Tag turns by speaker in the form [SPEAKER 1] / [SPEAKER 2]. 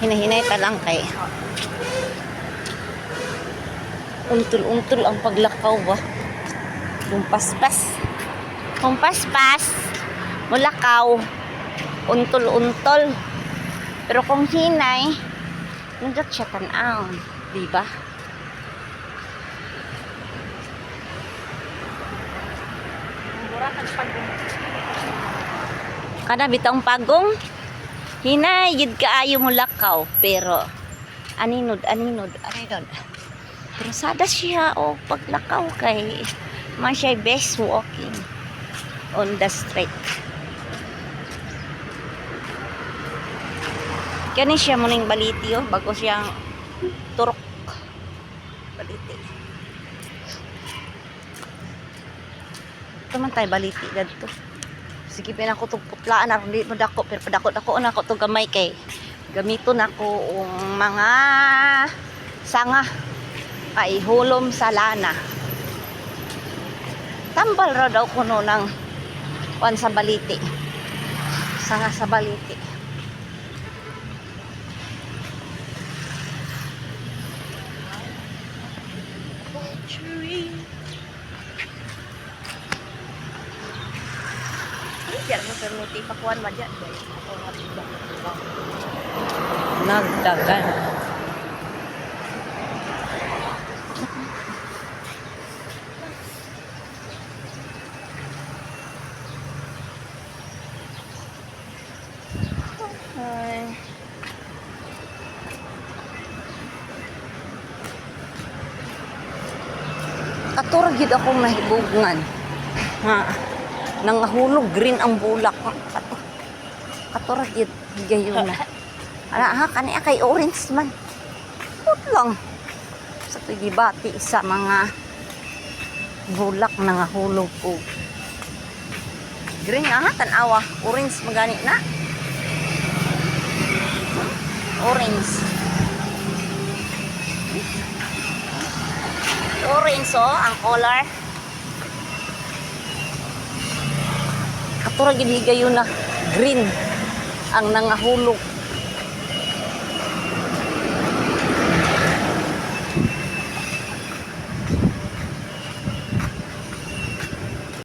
[SPEAKER 1] hinahinay talang kay untol-untol ang paglakaw ba. Kung paspas mulakaw, untol-untol. Pero kung hinay, nandot siya tanaw, diba? Kana bitang pagong hinay gid kaayo mulakaw, pero aninod. Pero sada siya o paglakaw kay man siya best walking on the street. Kani siya muning baliti bago siyang turok. Baliti. Ito man tayo baliti dito. Sige pa ako itong putlaan ako. Hindi mo dako. Pero padako na ako itong gamay kay gamiton ako ang mga sanga kay hulom sa lana. Tambal raw daw kuno ng kuan sa baliti. Sanga sa baliti. Diyan mo permiti pakuan ba diyan? Nagdagan. Ay. Katura gid akong nahibugngan. Ha. Nangahulog green ang bulak. Katura gid gayon na. Ana ha kani kay orange man. Put lang. Sa pagibati sa mga bulak nangahulog po. Green ha tan-awa, orange magani na. Orange. Orange ang color. Katura gid gayon na green ang nangahulog.